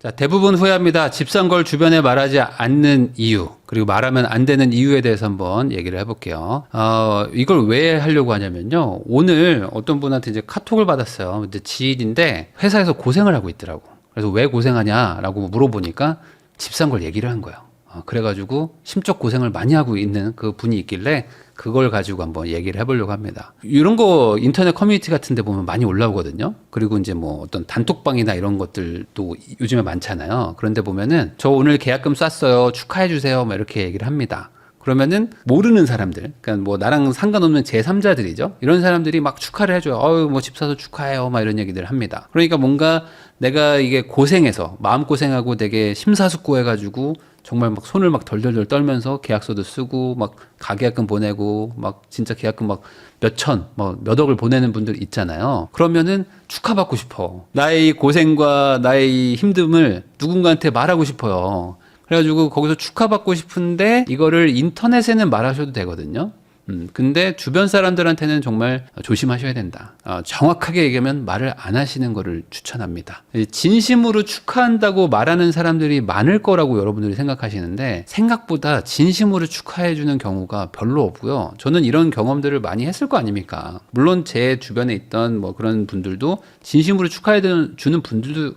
자, 대부분 후회합니다. 집 산 걸 주변에 말하지 않는 이유, 그리고 말하면 안 되는 이유에 대해서 한번 얘기를 해볼게요. 이걸 왜 하려고 하냐면요. 오늘 어떤 분한테 이제 카톡을 받았어요. 근데 지인인데 회사에서 고생을 하고 있더라고. 그래서 왜 고생하냐라고 물어보니까 집 산 걸 얘기를 한 거예요. 그래가지고 심적 고생을 많이 하고 있는 그 분이 있길래 그걸 가지고 한번 얘기를 해보려고 합니다. 이런 거 인터넷 커뮤니티 같은 데 보면 많이 올라오거든요. 그리고 이제 뭐 어떤 단톡방이나 이런 것들도 요즘에 많잖아요. 그런데 보면은 저 오늘 계약금 쐈어요. 축하해주세요. 막 이렇게 얘기를 합니다. 그러면은 모르는 사람들, 그러니까 뭐 나랑 상관없는 제3자들이죠. 이런 사람들이 막 축하를 해줘요. 뭐 집 사서 축하해요. 막 이런 얘기들 합니다. 그러니까 뭔가 내가 이게 고생해서 마음고생하고 되게 심사숙고해가지고 정말 막 손을 막 덜덜덜 떨면서 계약서도 쓰고 막 가계약금 보내고 막 진짜 계약금 막 몇천, 뭐 몇억을 보내는 분들 있잖아요. 그러면은 축하받고 싶어. 나의 고생과 나의 힘듦을 누군가한테 말하고 싶어요. 그래가지고 거기서 축하받고 싶은데 이거를 인터넷에는 말하셔도 되거든요. 근데 주변 사람들한테는 정말 조심하셔야 된다. 정확하게 얘기하면 말을 안 하시는 거를 추천합니다. 진심으로 축하한다고 말하는 사람들이 많을 거라고 여러분들이 생각하시는데 생각보다 진심으로 축하해주는 경우가 별로 없고요. 저는 이런 경험들을 많이 했을 거 아닙니까? 물론 제 주변에 있던 뭐 그런 분들도 진심으로 축하해주는 분들도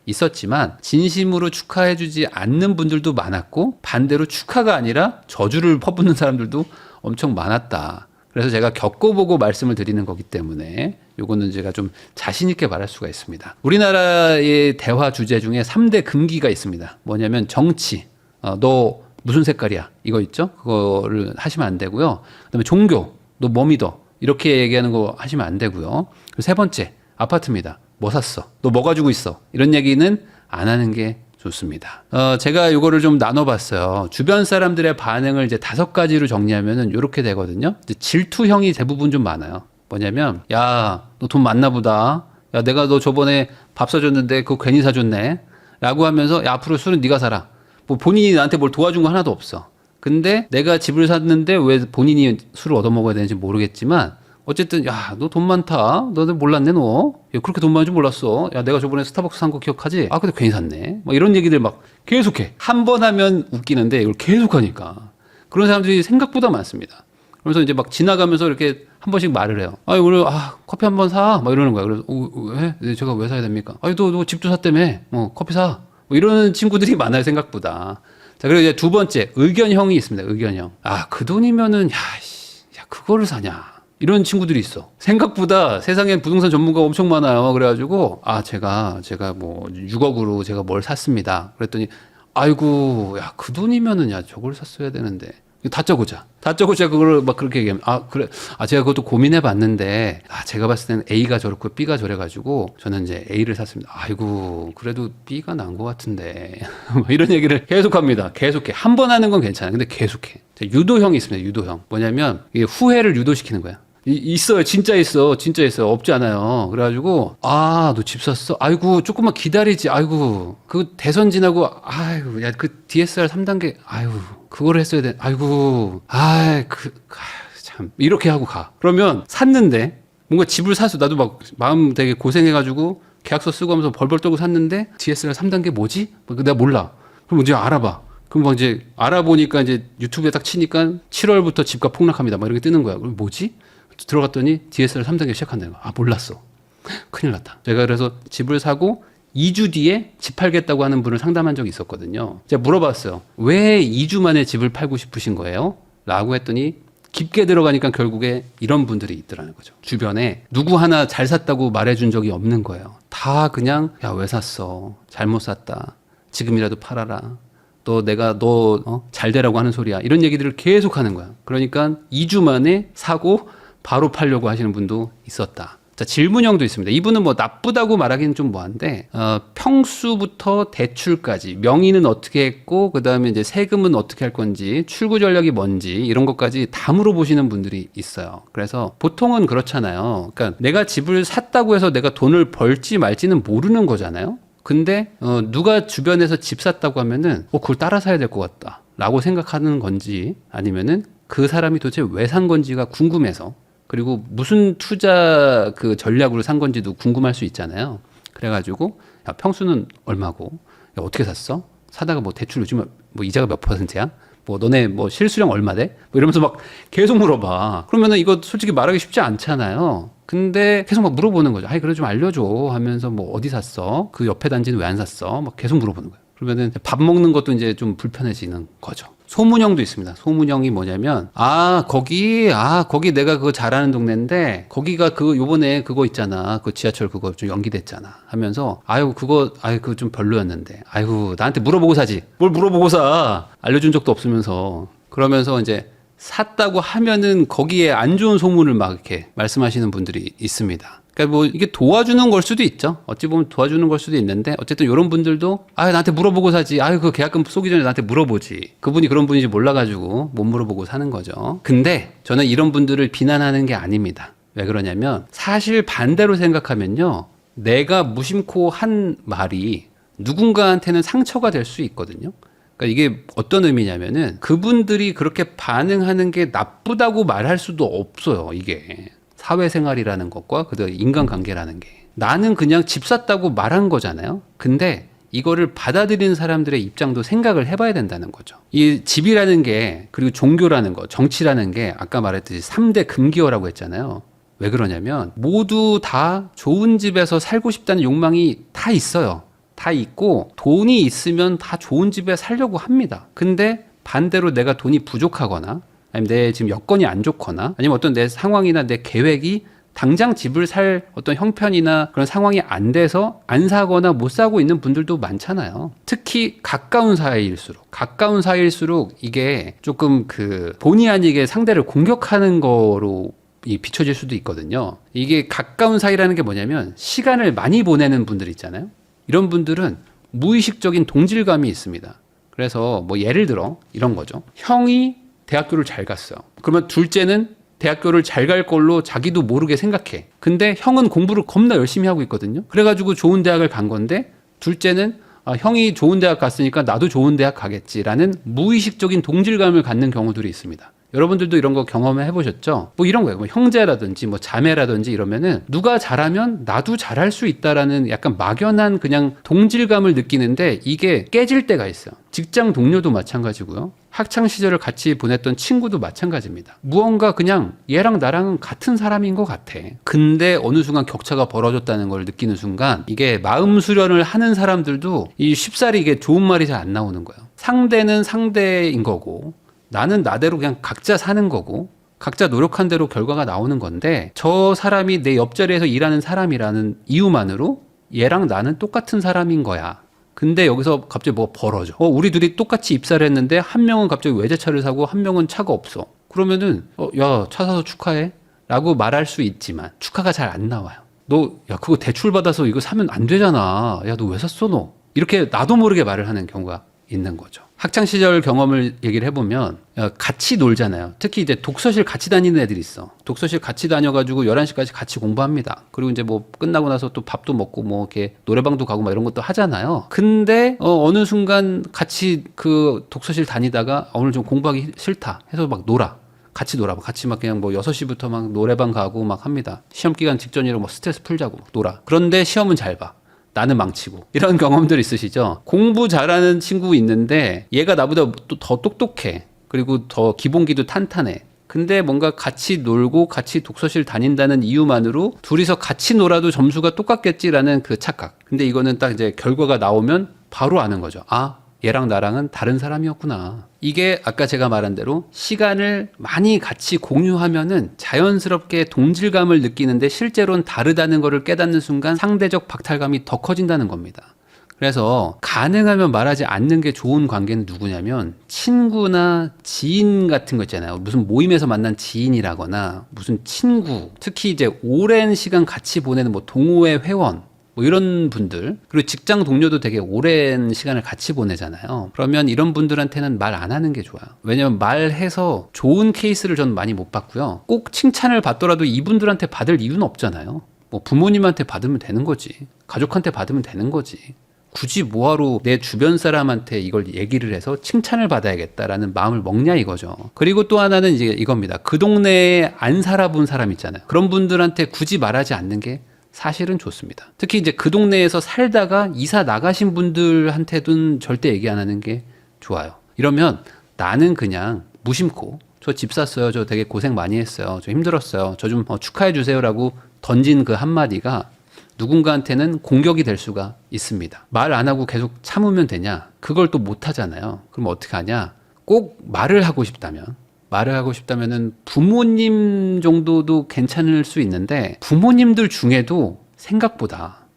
있었지만 진심으로 축하해주지 않는 분들도 많았고 반대로 축하가 아니라 저주를 퍼붓는 사람들도 엄청 많았다. 그래서 제가 겪어보고 말씀을 드리는 거기 때문에 요거는 제가 좀 자신 있게 말할 수가 있습니다. 우리나라의 대화 주제 중에 3대 금기가 있습니다. 뭐냐면 정치, 너 무슨 색깔이야? 이거 있죠? 그거를 하시면 안 되고요. 그다음에 종교, 너 뭐 믿어? 이렇게 얘기하는 거 하시면 안 되고요. 그리고 세 번째, 아파트입니다. 뭐 샀어? 너 뭐 가지고 있어? 이런 얘기는 안 하는 게 좋습니다. 제가 이거를 좀 나눠봤어요. 주변 사람들의 반응을 이제 5가지로 정리하면은 이렇게 되거든요. 이제 질투형이 대부분 좀 많아요. 뭐냐면, 야, 너 돈 많나 보다. 야, 내가 너 저번에 밥 사줬는데 그거 괜히 사줬네. 라고 하면서, 야, 앞으로 술은 네가 사라. 뭐 본인이 나한테 뭘 도와준 거 하나도 없어. 근데 내가 집을 샀는데 왜 본인이 술을 얻어먹어야 되는지 모르겠지만, 어쨌든 야, 너 돈 많다. 너네 몰랐네 너. 야, 그렇게 돈 많은 줄 몰랐어. 야, 내가 저번에 스타벅스 산 거 기억하지? 아, 근데 괜히 샀네. 막 이런 얘기들 막 계속해. 한 번 하면 웃기는데 이걸 계속하니까 그런 사람들이 생각보다 많습니다. 그러면서 이제 막 지나가면서 이렇게 한 번씩 말을 해요. 아, 오늘 커피 한 번 사. 막 이러는 거야. 그래서 왜? 네, 제가 왜 사야 됩니까? 아니, 너 집도 샀다며. 커피 사. 뭐 이런 친구들이 많아요 생각보다. 자, 그리고 이제 두 번째 의견형이 있습니다. 의견형. 아, 그 돈이면은 야, 그거를 사냐? 이런 친구들이 있어. 생각보다 세상엔 부동산 전문가가 엄청 많아요. 그래가지고, 제가 뭐 6억으로 제가 뭘 샀습니다. 그랬더니, 아이고, 야, 그 돈이면은 야, 저걸 샀어야 되는데. 다짜고짜 그걸 막 그렇게 얘기하면, 그래. 제가 그것도 고민해 봤는데, 제가 봤을 때는 A가 저렇고 B가 저래가지고, 저는 이제 A를 샀습니다. 아이고, 그래도 B가 나은 것 같은데. 이런 얘기를 계속 합니다. 계속해. 한 번 하는 건 괜찮아요. 근데 계속해. 유도형이 있습니다. 유도형. 뭐냐면, 이게 후회를 유도시키는 거야. 있어요. 진짜 있어요. 없지 않아요. 그래가지고, 너 집 샀어? 아이고, 조금만 기다리지. 아이고, 그 대선 지나고, 아이고, 야, 그 DSR 3단계, 아이고, 그거를 했어야 돼. 아이고, 참. 이렇게 하고 가. 그러면 샀는데, 뭔가 집을 사서, 나도 막 마음 되게 고생해가지고, 계약서 쓰고 하면서 벌벌 떨고 샀는데, DSR 3단계 뭐지? 내가 몰라. 그럼 이제 알아봐. 그럼 막 이제 알아보니까 이제 유튜브에 딱 치니까 7월부터 집값 폭락합니다. 막 이렇게 뜨는 거야. 그럼 뭐지? 들어갔더니 DSR 3단계 시작한다는 거야. 몰랐어. 큰일 났다. 제가 그래서 집을 사고 2주 뒤에 집 팔겠다고 하는 분을 상담한 적이 있었거든요. 제가 물어봤어요. 왜 2주 만에 집을 팔고 싶으신 거예요? 라고 했더니 깊게 들어가니까 결국에 이런 분들이 있더라는 거죠. 주변에 누구 하나 잘 샀다고 말해준 적이 없는 거예요. 다 그냥 야, 왜 샀어? 잘못 샀다. 지금이라도 팔아라. 너 잘 되라고 하는 소리야. 이런 얘기들을 계속 하는 거야. 그러니까 2주 만에 사고 바로 팔려고 하시는 분도 있었다. 자, 질문형도 있습니다. 이분은 뭐 나쁘다고 말하기는 좀 뭐한데, 평수부터 대출까지, 명의는 어떻게 했고, 그 다음에 이제 세금은 어떻게 할 건지, 출구 전략이 뭔지, 이런 것까지 다 물어보시는 분들이 있어요. 그래서 보통은 그렇잖아요. 그러니까 내가 집을 샀다고 해서 내가 돈을 벌지 말지는 모르는 거잖아요. 근데, 누가 주변에서 집 샀다고 하면은, 그걸 따라 사야 될 것 같다. 라고 생각하는 건지, 아니면은 그 사람이 도대체 왜 산 건지가 궁금해서, 그리고 무슨 투자 그 전략으로 산 건지도 궁금할 수 있잖아요. 그래가지고 야, 평수는 얼마고? 야, 어떻게 샀어? 사다가 뭐 대출 요즘 뭐 이자가 몇 %야? 뭐 너네 뭐 실수령 얼마 돼? 뭐 이러면서 막 계속 물어봐. 그러면은 이거 솔직히 말하기 쉽지 않잖아요. 근데 계속 막 물어보는 거죠. 아이, 그래 좀 알려줘 하면서 뭐 어디 샀어? 그 옆에 단지는 왜 안 샀어? 막 계속 물어보는 거예요. 그러면은 밥 먹는 것도 이제 좀 불편해지는 거죠. 소문형도 있습니다. 소문형이 뭐냐면, 거기 내가 그거 잘하는 동네인데, 거기가 요번에 그거 있잖아. 그 지하철 그거 좀 연기됐잖아. 하면서, 그거 좀 별로였는데. 나한테 물어보고 사지. 뭘 물어보고 사. 알려준 적도 없으면서. 그러면서 이제 샀다고 하면은 거기에 안 좋은 소문을 막 이렇게 말씀하시는 분들이 있습니다. 그러니까 뭐 이게 도와주는 걸 수도 있죠. 어찌 보면 도와주는 걸 수도 있는데 어쨌든 이런 분들도 나한테 물어보고 사지. 그 계약금 쏘기 전에 나한테 물어보지. 그분이 그런 분인지 몰라가지고 못 물어보고 사는 거죠. 근데 저는 이런 분들을 비난하는 게 아닙니다. 왜 그러냐면 사실 반대로 생각하면요. 내가 무심코 한 말이 누군가한테는 상처가 될 수 있거든요. 그러니까 이게 어떤 의미냐면은 그분들이 그렇게 반응하는 게 나쁘다고 말할 수도 없어요. 이게. 사회생활이라는 것과 그다음 인간관계라는 게 나는 그냥 집 샀다고 말한 거잖아요. 근데 이거를 받아들이는 사람들의 입장도 생각을 해봐야 된다는 거죠. 이 집이라는 게 그리고 종교라는 거, 정치라는 게 아까 말했듯이 3대 금기어라고 했잖아요. 왜 그러냐면 모두 다 좋은 집에서 살고 싶다는 욕망이 다 있어요. 다 있고 돈이 있으면 다 좋은 집에 살려고 합니다. 근데 반대로 내가 돈이 부족하거나 아니면 내 지금 여건이 안 좋거나 아니면 어떤 내 상황이나 내 계획이 당장 집을 살 어떤 형편이나 그런 상황이 안 돼서 안 사거나 못 사고 있는 분들도 많잖아요. 특히 가까운 사이일수록 이게 조금 본의 아니게 상대를 공격하는 거로 비춰질 수도 있거든요. 이게 가까운 사이라는 게 뭐냐면 시간을 많이 보내는 분들 있잖아요. 이런 분들은 무의식적인 동질감이 있습니다. 그래서 뭐 예를 들어 이런 거죠. 형이 대학교를 잘 갔어요. 그러면 둘째는 대학교를 잘 갈 걸로 자기도 모르게 생각해. 근데 형은 공부를 겁나 열심히 하고 있거든요. 그래가지고 좋은 대학을 간 건데 둘째는 형이 좋은 대학 갔으니까 나도 좋은 대학 가겠지라는 무의식적인 동질감을 갖는 경우들이 있습니다. 여러분들도 이런 거 경험해 보셨죠? 뭐 이런 거예요. 뭐 형제라든지 뭐 자매라든지 이러면은 누가 잘하면 나도 잘할 수 있다라는 약간 막연한 그냥 동질감을 느끼는데 이게 깨질 때가 있어요. 직장 동료도 마찬가지고요. 학창 시절을 같이 보냈던 친구도 마찬가지입니다. 무언가 그냥 얘랑 나랑은 같은 사람인 것 같아. 근데 어느 순간 격차가 벌어졌다는 걸 느끼는 순간 이게 마음 수련을 하는 사람들도 이 쉽사리 이게 좋은 말이 잘 안 나오는 거예요. 상대는 상대인 거고 나는 나대로 그냥 각자 사는 거고 각자 노력한 대로 결과가 나오는 건데 저 사람이 내 옆자리에서 일하는 사람이라는 이유만으로 얘랑 나는 똑같은 사람인 거야. 근데 여기서 갑자기 뭐가 벌어져. 우리 둘이 똑같이 입사를 했는데 한 명은 갑자기 외제차를 사고 한 명은 차가 없어. 그러면은 야, 차 사서 축하해 라고 말할 수 있지만 축하가 잘 안 나와요. 그거 대출 받아서 이거 사면 안 되잖아. 야, 너 왜 샀어 너? 이렇게 나도 모르게 말을 하는 경우가 있는 거죠. 학창시절 경험을 얘기를 해보면 같이 놀잖아요. 특히 이제 독서실 같이 다니는 애들이 있어. 독서실 같이 다녀가지고 11시까지 같이 공부합니다. 그리고 이제 뭐 끝나고 나서 또 밥도 먹고 뭐 이렇게 노래방도 가고 막 이런 것도 하잖아요. 근데 어느 순간 같이 그 독서실 다니다가 오늘 좀 공부하기 싫다 해서 막 같이 놀아. 같이 막 그냥 뭐 6시부터 막 노래방 가고 막 합니다. 시험 기간 직전이라 뭐 스트레스 풀자고 막 놀아. 그런데 시험은 잘 봐. 나는 망치고. 이런 경험들 있으시죠? 공부 잘하는 친구 있는데 얘가 나보다 또 더 똑똑해. 그리고 더 기본기도 탄탄해. 근데 뭔가 같이 놀고 같이 독서실 다닌다는 이유만으로 둘이서 같이 놀아도 점수가 똑같겠지라는 그 착각. 근데 이거는 딱 이제 결과가 나오면 바로 아는 거죠. 얘랑 나랑은 다른 사람이었구나. 이게 아까 제가 말한 대로 시간을 많이 같이 공유하면은 자연스럽게 동질감을 느끼는데 실제로는 다르다는 것을 깨닫는 순간 상대적 박탈감이 더 커진다는 겁니다. 그래서 가능하면 말하지 않는 게 좋은 관계는 누구냐면 친구나 지인 같은 거 있잖아요. 무슨 모임에서 만난 지인이라거나 무슨 친구, 특히 이제 오랜 시간 같이 보내는 뭐 동호회 회원 뭐 이런 분들, 그리고 직장 동료도 되게 오랜 시간을 같이 보내잖아요. 그러면 이런 분들한테는 말 안 하는 게 좋아요. 왜냐면 말해서 좋은 케이스를 저는 많이 못 봤고요. 꼭 칭찬을 받더라도 이분들한테 받을 이유는 없잖아요. 뭐 부모님한테 받으면 되는 거지. 가족한테 받으면 되는 거지. 굳이 뭐하러 내 주변 사람한테 이걸 얘기를 해서 칭찬을 받아야겠다라는 마음을 먹냐 이거죠. 그리고 또 하나는 이제 이겁니다. 그 동네에 안 살아본 사람 있잖아요. 그런 분들한테 굳이 말하지 않는 게 사실은 좋습니다. 특히 이제 그 동네에서 살다가 이사 나가신 분들한테는 절대 얘기 안 하는 게 좋아요. 이러면 나는 그냥 무심코 저 집 샀어요. 저 되게 고생 많이 했어요. 저 힘들었어요. 저 좀 축하해 주세요라고 던진 그 한마디가 누군가한테는 공격이 될 수가 있습니다. 말 안 하고 계속 참으면 되냐? 그걸 또 못 하잖아요. 그럼 어떻게 하냐? 꼭 말을 하고 싶다면은 부모님 정도도 괜찮을 수 있는데 부모님들 중에도 생각보다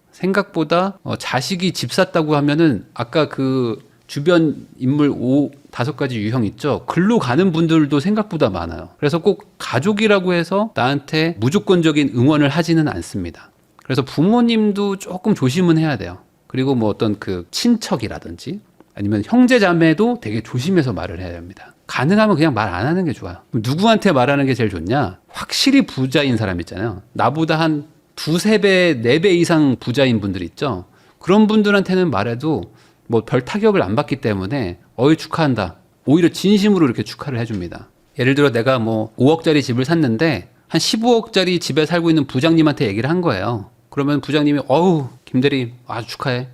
자식이 집 샀다고 하면은 아까 그 주변 인물 5-5가지 유형 있죠. 글로 가는 분들도 생각보다 많아요. 그래서 꼭 가족이라고 해서 나한테 무조건적인 응원을 하지는 않습니다. 그래서 부모님도 조금 조심은 해야 돼요. 그리고 뭐 어떤 그 친척이라든지 아니면 형제 자매도 되게 조심해서 말을 해야 됩니다. 가능하면 그냥 말 안 하는 게 좋아요. 누구한테 말하는 게 제일 좋냐? 확실히 부자인 사람 있잖아요. 나보다 한 2-3배, 4배 이상 부자인 분들 있죠. 그런 분들한테는 말해도 뭐 별 타격을 안 받기 때문에 어이 축하한다. 오히려 진심으로 이렇게 축하를 해줍니다. 예를 들어 내가 뭐 5억짜리 집을 샀는데 한 15억짜리 집에 살고 있는 부장님한테 얘기를 한 거예요. 그러면 부장님이 어우 김대리 아주 축하해.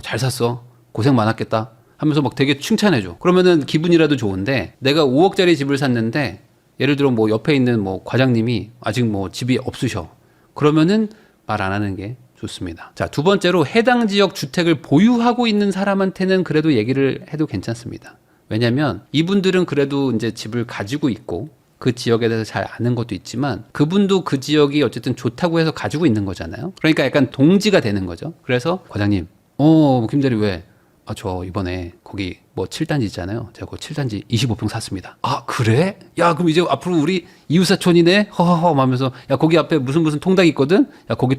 잘 샀어. 고생 많았겠다. 하면서 막 되게 칭찬해줘. 그러면은 기분이라도 좋은데 내가 5억짜리 집을 샀는데 예를 들어 뭐 옆에 있는 뭐 과장님이 아직 뭐 집이 없으셔. 그러면은 말 안 하는 게 좋습니다. 자, 두 번째로 해당 지역 주택을 보유하고 있는 사람한테는 그래도 얘기를 해도 괜찮습니다. 왜냐면 이분들은 그래도 이제 집을 가지고 있고 그 지역에 대해서 잘 아는 것도 있지만 그분도 그 지역이 어쨌든 좋다고 해서 가지고 있는 거잖아요. 그러니까 약간 동지가 되는 거죠. 그래서 과장님, 김대리 왜? 저 이번에 거기 뭐 7단지 있잖아요. 제가 그 7단지 25평 샀습니다. 아, 그래? 야, 그럼 이제 앞으로 우리 이웃사촌이네? 허허허 하면서 야, 거기 앞에 무슨 통닭 있거든? 야, 거기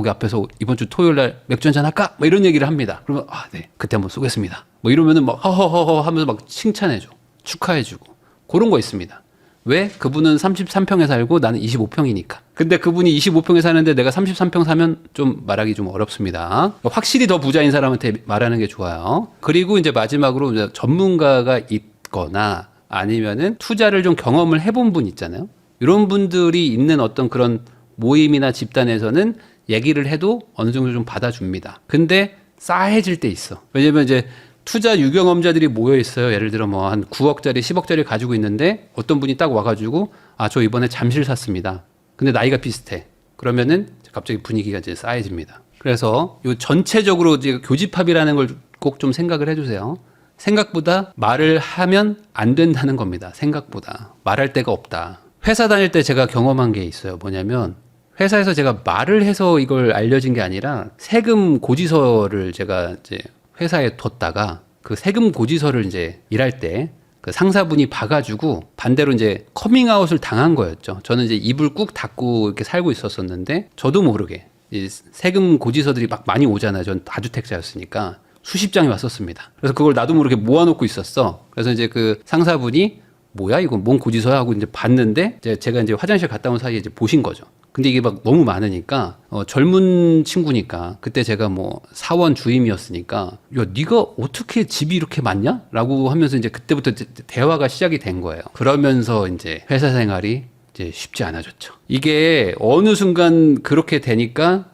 앞에서 이번 주 토요일 날 맥주 한잔 할까? 뭐 이런 얘기를 합니다. 그러면 네. 그때 한번 쏘겠습니다. 뭐 이러면은 막 허허허허 하면서 막 칭찬해줘. 축하해주고. 그런 거 있습니다. 왜? 그분은 33평에 살고 나는 25평이니까. 근데 그분이 25평에 사는데 내가 33평 사면 좀 말하기 좀 어렵습니다. 확실히 더 부자인 사람한테 말하는 게 좋아요. 그리고 이제 마지막으로 이제 전문가가 있거나 아니면은 투자를 좀 경험을 해본 분 있잖아요. 이런 분들이 있는 어떤 그런 모임이나 집단에서는 얘기를 해도 어느 정도 좀 받아줍니다. 근데 싸해질 때 있어. 왜냐면 이제 투자 유경험자들이 모여 있어요. 예를 들어 뭐 한 9억짜리, 10억짜리 가지고 있는데 어떤 분이 딱 와가지고 저 이번에 잠실 샀습니다. 근데 나이가 비슷해. 그러면은 갑자기 분위기가 이제 싸해집니다. 그래서 요 전체적으로 이제 교집합이라는 걸 꼭 좀 생각을 해주세요. 생각보다 말을 하면 안 된다는 겁니다. 생각보다 말할 데가 없다. 회사 다닐 때 제가 경험한 게 있어요. 뭐냐면 회사에서 제가 말을 해서 이걸 알려진 게 아니라 세금 고지서를 제가 이제 회사에 뒀다가 그 세금 고지서를 이제 일할 때 그 상사분이 봐가지고 반대로 이제 커밍아웃을 당한 거였죠. 저는 이제 입을 꾹 닫고 이렇게 살고 있었었는데 저도 모르게 이 세금 고지서들이 막 많이 오잖아요. 전 다주택자였으니까 수십 장이 왔었습니다. 그래서 그걸 나도 모르게 모아놓고 있었어. 그래서 이제 그 상사분이 뭐야 이거 뭔 고지서야 하고 이제 봤는데 제가 이제 화장실 갔다 온 사이에 이제 보신 거죠. 근데 이게 막 너무 많으니까 젊은 친구니까 그때 제가 뭐 사원 주임이었으니까 야 네가 어떻게 집이 이렇게 많냐? 라고 하면서 이제 그때부터 대화가 시작이 된 거예요. 그러면서 이제 회사 생활이 이제 쉽지 않아졌죠. 이게 어느 순간 그렇게 되니까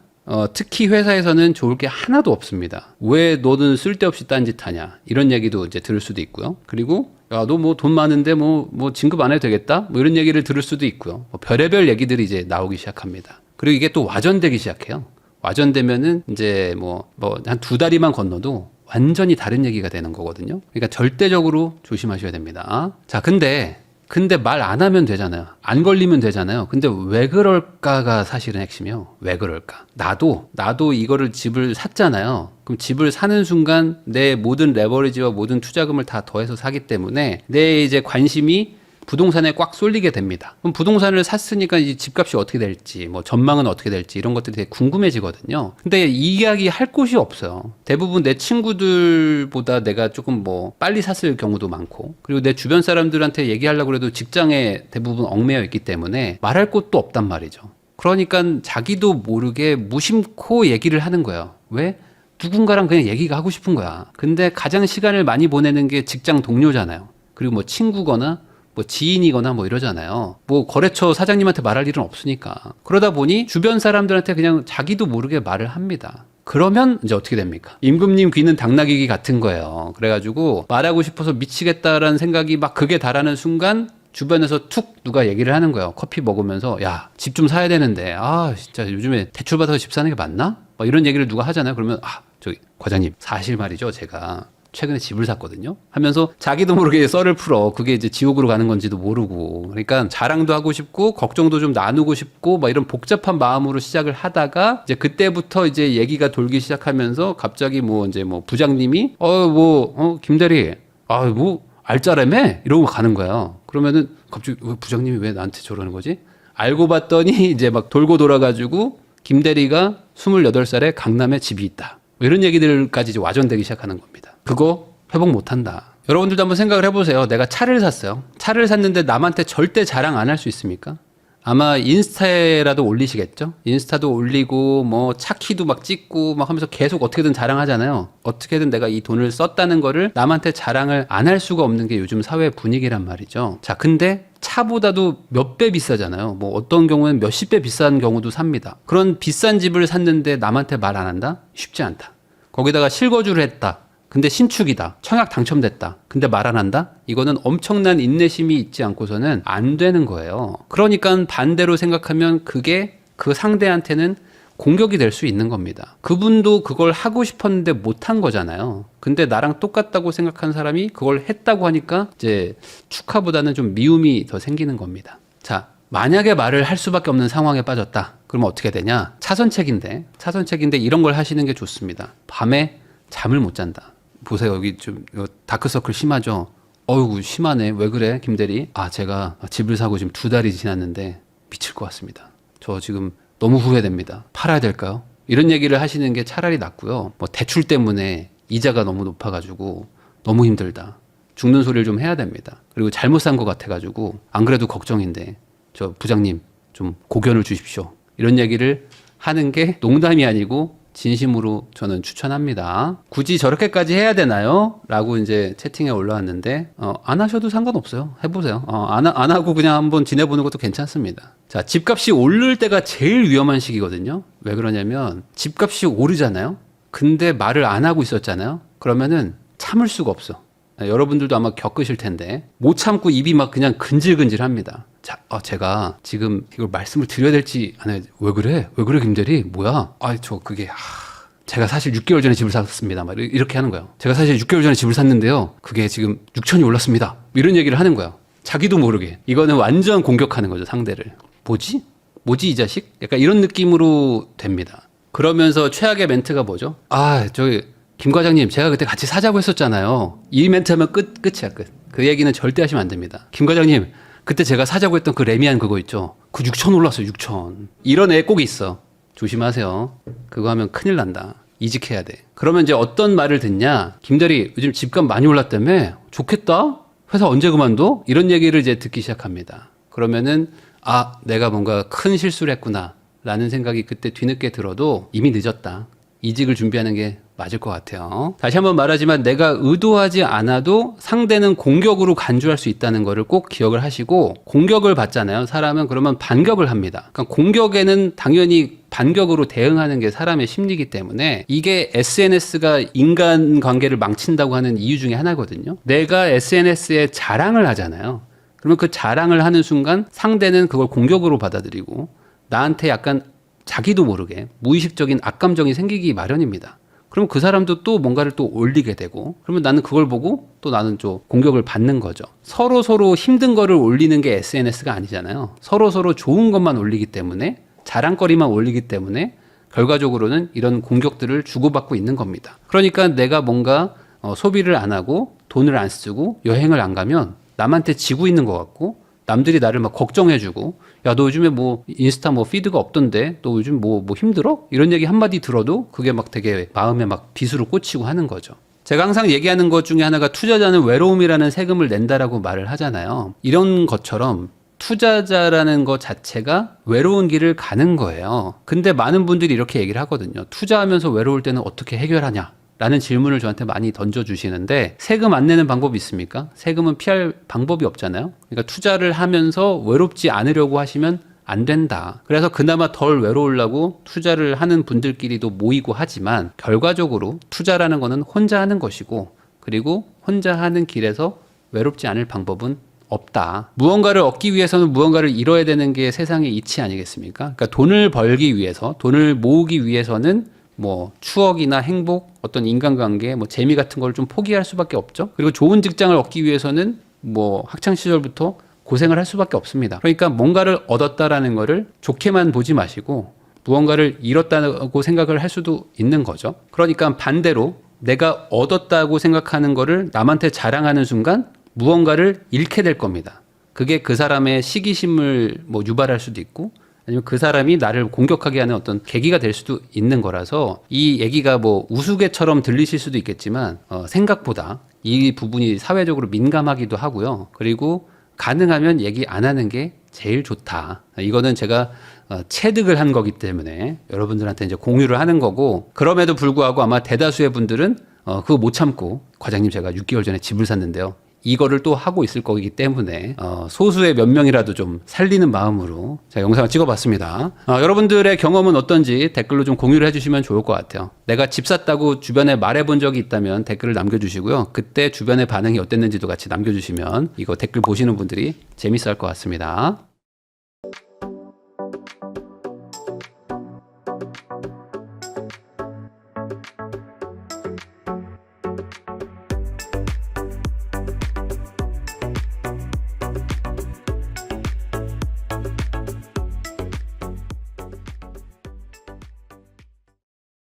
특히 회사에서는 좋을 게 하나도 없습니다. 왜 너는 쓸데없이 딴짓하냐 이런 얘기도 이제 들을 수도 있고요. 그리고 야, 너 뭐 돈 많은데 뭐 진급 안 해도 되겠다? 뭐 이런 얘기를 들을 수도 있고요. 별의별 얘기들이 이제 나오기 시작합니다. 그리고 이게 또 와전되기 시작해요. 와전되면은 이제 뭐 한 2다리만 건너도 완전히 다른 얘기가 되는 거거든요. 그러니까 절대적으로 조심하셔야 됩니다. 자, 근데 말 안 하면 되잖아요. 안 걸리면 되잖아요. 근데 왜 그럴까가 사실은 핵심이에요. 왜 그럴까? 나도 이거를 집을 샀잖아요. 그럼 집을 사는 순간 내 모든 레버리지와 모든 투자금을 다 더해서 사기 때문에 내 이제 관심이 부동산에 꽉 쏠리게 됩니다. 그럼 부동산을 샀으니까 이 집값이 어떻게 될지, 뭐 전망은 어떻게 될지 이런 것들이 되게 궁금해지거든요. 근데 이 이야기 할 곳이 없어요. 대부분 내 친구들보다 내가 조금 뭐 빨리 샀을 경우도 많고, 그리고 내 주변 사람들한테 얘기하려고 해도 직장에 대부분 얽매여 있기 때문에 말할 곳도 없단 말이죠. 그러니까 자기도 모르게 무심코 얘기를 하는 거예요. 왜? 누군가랑 그냥 얘기가 하고 싶은 거야. 근데 가장 시간을 많이 보내는 게 직장 동료잖아요. 그리고 뭐 친구거나 뭐 지인이거나 뭐 이러잖아요. 뭐 거래처 사장님한테 말할 일은 없으니까. 그러다 보니 주변 사람들한테 그냥 자기도 모르게 말을 합니다. 그러면 이제 어떻게 됩니까? 임금님 귀는 당나귀 귀 같은 거예요. 그래가지고 말하고 싶어서 미치겠다라는 생각이 막 극에 달하는 순간 주변에서 툭 누가 얘기를 하는 거예요. 커피 먹으면서 야, 집 좀 사야 되는데 아 진짜 요즘에 대출 받아서 집 사는 게 맞나? 막 이런 얘기를 누가 하잖아요. 그러면 아 저기 과장님 사실 말이죠. 제가 최근에 집을 샀거든요 하면서 자기도 모르게 썰을 풀어. 그게 이제 지옥으로 가는 건지도 모르고. 그러니까 자랑도 하고 싶고 걱정도 좀 나누고 싶고 막 이런 복잡한 마음으로 시작을 하다가 이제 그때부터 이제 얘기가 돌기 시작하면서 갑자기 뭐 이제 뭐 부장님이 김대리 뭐 알짜라며 이러고 가는 거예요. 그러면은 갑자기 부장님이 왜 나한테 저러는 거지? 알고 봤더니 이제 막 돌고 돌아가지고 김대리가 28살에 강남에 집이 있다. 뭐 이런 얘기들까지 이제 와전되기 시작하는 겁니다. 그거 회복 못한다. 여러분들도 한번 생각을 해보세요. 내가 차를 샀어요. 차를 샀는데 남한테 절대 자랑 안 할 수 있습니까? 아마 인스타에라도 올리시겠죠? 인스타도 올리고 뭐 차 키도 막 찍고 막 하면서 계속 어떻게든 자랑하잖아요. 어떻게든 내가 이 돈을 썼다는 거를 남한테 자랑을 안 할 수가 없는 게 요즘 사회 분위기란 말이죠. 자, 근데 차보다도 몇 배 비싸잖아요. 뭐 어떤 경우는 몇십 배 비싼 경우도 삽니다. 그런 비싼 집을 샀는데 남한테 말 안 한다? 쉽지 않다. 거기다가 실거주를 했다. 근데 신축이다. 청약 당첨됐다. 근데 말 안 한다? 이거는 엄청난 인내심이 있지 않고서는 안 되는 거예요. 그러니까 반대로 생각하면 그게 그 상대한테는 공격이 될 수 있는 겁니다. 그분도 그걸 하고 싶었는데 못한 거잖아요. 근데 나랑 똑같다고 생각한 사람이 그걸 했다고 하니까 이제 축하보다는 좀 미움이 더 생기는 겁니다. 자, 만약에 말을 할 수밖에 없는 상황에 빠졌다. 그러면 어떻게 되냐? 차선책인데 이런 걸 하시는 게 좋습니다. 밤에 잠을 못 잔다. 보세요. 여기 좀 다크서클 심하죠? 어이구 심하네. 왜 그래 김대리? 아 제가 집을 사고 지금 2달이 지났는데 미칠 것 같습니다. 저 지금 너무 후회됩니다. 팔아야 될까요? 이런 얘기를 하시는 게 차라리 낫고요. 뭐 대출 때문에 이자가 너무 높아가지고 너무 힘들다. 죽는 소리를 좀 해야 됩니다. 그리고 잘못 산 것 같아가지고 안 그래도 걱정인데 저 부장님 좀 고견을 주십시오. 이런 얘기를 하는 게 농담이 아니고 진심으로 저는 추천합니다. 굳이 저렇게까지 해야 되나요? 라고 이제 채팅에 올라왔는데 안 하셔도 상관없어요. 해보세요. 안 하고 그냥 한번 지내보는 것도 괜찮습니다. 자, 집값이 오를 때가 제일 위험한 시기거든요. 왜 그러냐면 집값이 오르잖아요. 근데 말을 안 하고 있었잖아요. 그러면은 참을 수가 없어. 여러분들도 아마 겪으실 텐데 못 참고 입이 막 그냥 근질근질합니다. 자, 제가 지금 이걸 말씀을 드려야 될지 안 해야 왜 그래? 왜 그래 김대리? 뭐야? 제가 사실 6개월 전에 집을 샀습니다. 막 이렇게 하는 거예요. 제가 사실 6개월 전에 집을 샀는데요. 그게 지금 6천이 올랐습니다. 이런 얘기를 하는 거예요. 자기도 모르게. 이거는 완전 공격하는 거죠, 상대를. 뭐지 이 자식? 약간 이런 느낌으로 됩니다. 그러면서 최악의 멘트가 뭐죠? 김 과장님, 제가 그때 같이 사자고 했었잖아요. 이 멘트 하면 끝이야, 끝. 그 얘기는 절대 하시면 안 됩니다. 김 과장님, 그때 제가 사자고 했던 그 레미안 그거 있죠? 그 6천 올랐어요, 6천. 이런 애 꼭 있어. 조심하세요. 그거 하면 큰일 난다. 이직해야 돼. 그러면 이제 어떤 말을 듣냐? 김대리, 요즘 집값 많이 올랐다며? 좋겠다? 회사 언제 그만둬? 이런 얘기를 이제 듣기 시작합니다. 그러면은, 내가 뭔가 큰 실수를 했구나. 라는 생각이 그때 뒤늦게 들어도 이미 늦었다. 이직을 준비하는 게 맞을 것 같아요. 다시 한번 말하지만 내가 의도하지 않아도 상대는 공격으로 간주할 수 있다는 거를 꼭 기억을 하시고 공격을 받잖아요. 사람은 그러면 반격을 합니다. 그러니까 공격에는 당연히 반격으로 대응하는 게 사람의 심리이기 때문에 이게 SNS가 인간관계를 망친다고 하는 이유 중에 하나거든요. 내가 SNS에 자랑을 하잖아요. 그러면 그 자랑을 하는 순간 상대는 그걸 공격으로 받아들이고 나한테 약간 자기도 모르게 무의식적인 악감정이 생기기 마련입니다. 그럼 그 사람도 또 뭔가를 또 올리게 되고 그러면 나는 그걸 보고 또 나는 좀 공격을 받는 거죠. 서로 힘든 거를 올리는 게 SNS가 아니잖아요. 서로 좋은 것만 올리기 때문에 자랑거리만 올리기 때문에 결과적으로는 이런 공격들을 주고받고 있는 겁니다. 그러니까 내가 뭔가 소비를 안 하고 돈을 안 쓰고 여행을 안 가면 남한테 지고 있는 것 같고 남들이 나를 막 걱정해주고 야, 너 요즘에 뭐 인스타 뭐 피드가 없던데 너 요즘 뭐 힘들어? 이런 얘기 한마디 들어도 그게 막 되게 마음에 막 비수로 꽂히고 하는 거죠. 제가 항상 얘기하는 것 중에 하나가 투자자는 외로움이라는 세금을 낸다라고 말을 하잖아요. 이런 것처럼 투자자라는 것 자체가 외로운 길을 가는 거예요. 근데 많은 분들이 이렇게 얘기를 하거든요. 투자하면서 외로울 때는 어떻게 해결하냐? 라는 질문을 저한테 많이 던져주시는데 세금 안 내는 방법이 있습니까? 세금은 피할 방법이 없잖아요. 그러니까 투자를 하면서 외롭지 않으려고 하시면 안 된다. 그래서 그나마 덜 외로우려고 투자를 하는 분들끼리도 모이고 하지만 결과적으로 투자라는 거는 혼자 하는 것이고 그리고 혼자 하는 길에서 외롭지 않을 방법은 없다. 무언가를 얻기 위해서는 무언가를 잃어야 되는 게 세상의 이치 아니겠습니까? 그러니까 돈을 벌기 위해서, 돈을 모으기 위해서는 뭐 추억이나 행복, 어떤 인간관계, 뭐 재미 같은 걸 좀 포기할 수밖에 없죠. 그리고 좋은 직장을 얻기 위해서는 뭐 학창 시절부터 고생을 할 수밖에 없습니다. 그러니까 뭔가를 얻었다라는 거를 좋게만 보지 마시고 무언가를 잃었다고 생각을 할 수도 있는 거죠. 그러니까 반대로 내가 얻었다고 생각하는 거를 남한테 자랑하는 순간 무언가를 잃게 될 겁니다. 그게 그 사람의 시기심을 뭐 유발할 수도 있고 아니면 그 사람이 나를 공격하게 하는 어떤 계기가 될 수도 있는 거라서 이 얘기가 뭐 우스갯처럼 들리실 수도 있겠지만 생각보다 이 부분이 사회적으로 민감하기도 하고요. 그리고 가능하면 얘기 안 하는 게 제일 좋다. 이거는 제가 체득을 한 거기 때문에 여러분들한테 이제 공유를 하는 거고 그럼에도 불구하고 아마 대다수의 분들은 그거 못 참고 과장님 제가 6개월 전에 집을 샀는데요. 이거를 또 하고 있을 거기 때문에 소수의 몇 명이라도 좀 살리는 마음으로 제가 영상을 찍어봤습니다. 여러분들의 경험은 어떤지 댓글로 좀 공유를 해주시면 좋을 것 같아요. 내가 집 샀다고 주변에 말해본 적이 있다면 댓글을 남겨주시고요. 그때 주변의 반응이 어땠는지도 같이 남겨주시면 이거 댓글 보시는 분들이 재밌어 할 것 같습니다.